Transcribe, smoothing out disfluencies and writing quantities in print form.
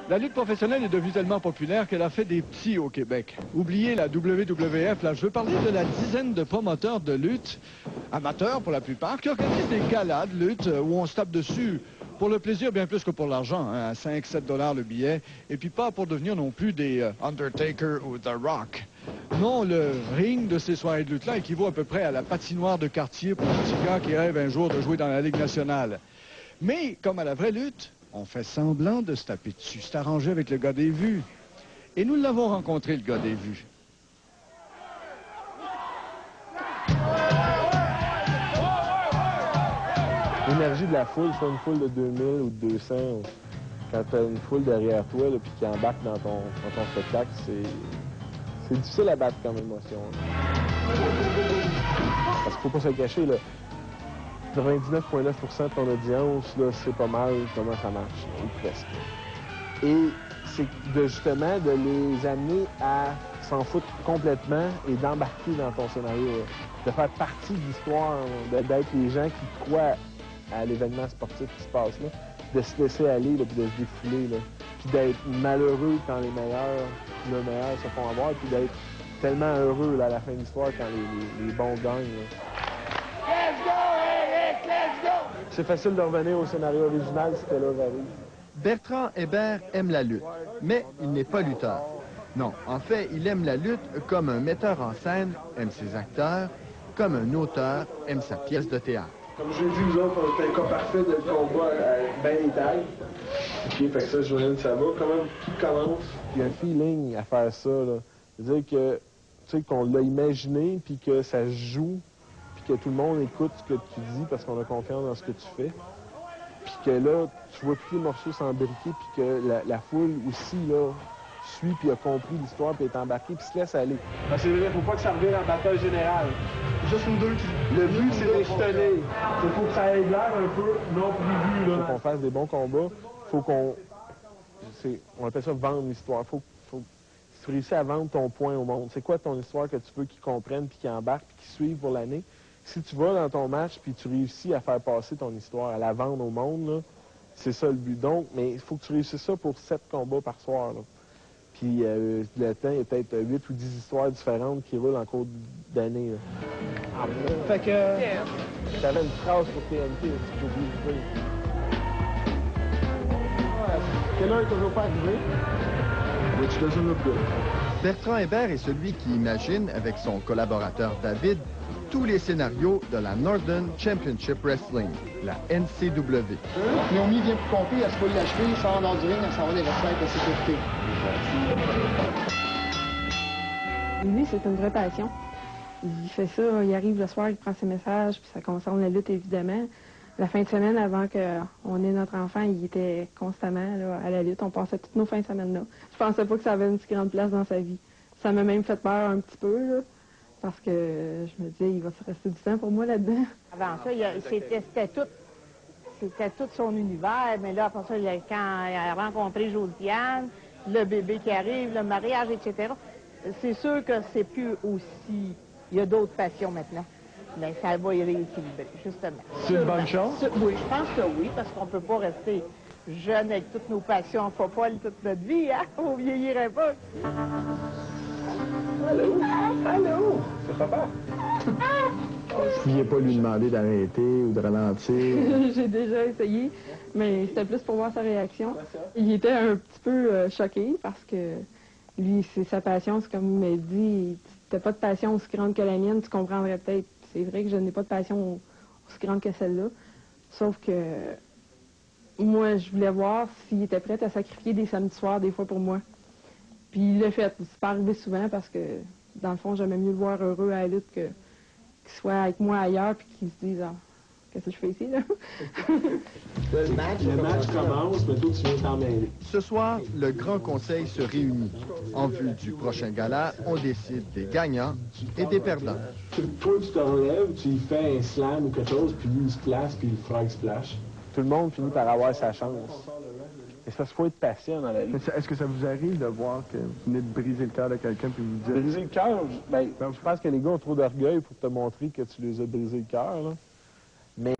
La lutte professionnelle est devenue tellement populaire qu'elle a fait des petits au Québec. Oubliez la WWF, là, je veux parler de la dizaine de promoteurs de lutte, amateurs pour la plupart, qui organisent des galas de lutte où on se tape dessus pour le plaisir bien plus que pour l'argent, hein, à 5-7 $ le billet, et puis pas pour devenir non plus des Undertaker ou The Rock. Non, le ring de ces soirées de lutte-là équivaut à peu près à la patinoire de quartier pour un petit gars qui rêve un jour de jouer dans la Ligue nationale. Mais, comme à la vraie lutte, on fait semblant de se taper dessus, c'est arrangé avec le gars des vues. Et nous l'avons rencontré, le gars des vues. L'énergie de la foule, soit une foule de 2000 ou de 200, quand tu as une foule derrière toi et qui embarque dans ton spectacle, c'est difficile à battre comme émotion. Là. Parce qu'il ne faut pas se le cacher, là. 99,9% de ton audience, là, c'est pas mal comment ça marche, là, ou presque. Et c'est justement de les amener à s'en foutre complètement et d'embarquer dans ton scénario, là. De faire partie de l'histoire, d'être les gens qui croient à l'événement sportif qui se passe là, de se laisser aller, là, puis de se défouler, là, puis d'être malheureux quand les meilleurs se font avoir, puis d'être tellement heureux là, à la fin de l'histoire quand les bons gagnent. Là. Let's go, Eric! Let's go! C'est facile de revenir au scénario original si Taylor arrive. Bertrand Hébert aime la lutte, mais il n'est pas lutteur. Non, en fait, il aime la lutte comme un metteur en scène aime ses acteurs, comme un auteur aime sa pièce de théâtre. Comme je l'ai dit, nous autres, on était un cas parfait de combat à bien les tailles. OK, fait que ça, Joanne, ça va quand même, tout commence. Il y a un feeling à faire ça, là. C'est-à-dire que, tu sais, qu'on l'a imaginé, puis que ça se joue, puis que tout le monde écoute ce que tu dis parce qu'on a confiance dans ce que tu fais. Puis que là, tu vois plus les morceaux s'embriquer, puis que la foule aussi, là, suit, puis a compris l'histoire, puis est embarquée, puis se laisse aller. Ben, c'est vrai, faut pas que ça revienne en bataille générale. Juste une deux qui... Le but, c'est d'échetonner. Il faut que ça ait l'air un peu non prévu, là. Faut qu'on fasse des bons combats. Faut qu'on... On appelle ça vendre l'histoire. Faut que tu réussis à vendre ton point au monde. C'est quoi ton histoire que tu veux qu'ils comprennent, puis qu'ils embarquent, puis qu'ils suivent pour l'année? Si tu vas dans ton match, puis tu réussis à faire passer ton histoire, à la vendre au monde, là, c'est ça le but. Donc, mais il faut que tu réussisses ça pour 7 combats par soir, là. Puis le temps, il y a peut-être 8 ou 10 histoires différentes qui roulent en cours d'année. Fait que... J'avais une phrase pour TNT, si j'ai oublié de dire. Quelle heure est toujours pas arrivé? Which doesn't look good. Bertrand Hébert est celui qui imagine, avec son collaborateur David, tous les scénarios de la Northern Championship Wrestling, la NCW. Naomi vient pour compter, elle se foule la cheville, il sort en dehors du ring, elle s'en va des vestiaires de sécurité. Lui, c'est une vraie passion. Il fait ça, il arrive le soir, il prend ses messages, puis ça concerne la lutte, évidemment. La fin de semaine, avant qu'on ait notre enfant, il était constamment là, à la lutte. On passait toutes nos fins de semaine là. Je pensais pas que ça avait une si grande place dans sa vie. Ça m'a même fait peur un petit peu, là, parce que je me disais, il va se rester du temps pour moi là-dedans. Avant ça, c'était tout son univers, mais là, après ça, quand il a rencontré Josiane, le bébé qui arrive, le mariage, etc., c'est sûr que c'est plus aussi... Il y a d'autres passions maintenant. Mais ça va y rééquilibrer, justement. C'est une bonne chose? Oui, je pense que oui, parce qu'on ne peut pas rester jeune avec toutes nos passions folles toute notre vie, hein? On ne vieillirait pas. Allô? Allô? C'est papa? Vous pouviez pas lui demander d'arrêter ou de ralentir? J'ai déjà essayé, mais c'était plus pour voir sa réaction. Il était un petit peu choqué parce que lui, c'est sa passion, c'est comme il m'a dit, si t'as pas de passion aussi grande que la mienne, tu comprendrais peut-être. C'est vrai que je n'ai pas de passion aussi grande que celle-là, sauf que moi, je voulais voir s'il était prêt à sacrifier des samedis soirs des fois pour moi. Puis il l'a fait. C'est pas arrivé souvent parce que, dans le fond, j'aimais mieux le voir heureux à la lutte qu'il soit avec moi ailleurs puis qu'il se dise, ah, qu'est-ce que je fais ici, là? Le match commence, mais toi, tu viens t'en mêler. Ce soir, le Grand Conseil se réunit. En vue du prochain gala, on décide des gagnants et des perdants. Toi, tu te relèves, tu y fais un slam ou quelque chose, puis lui, il se place, puis le frog splash. Tout le monde finit par avoir sa chance. Et ça, il faut être patient dans la vie. Est-ce que ça vous arrive de voir que vous venez de briser le cœur de quelqu'un puis vous dites... Briser le cœur? Ben, je pense que les gars ont trop d'orgueil pour te montrer que tu les as brisé le cœur, là. Mais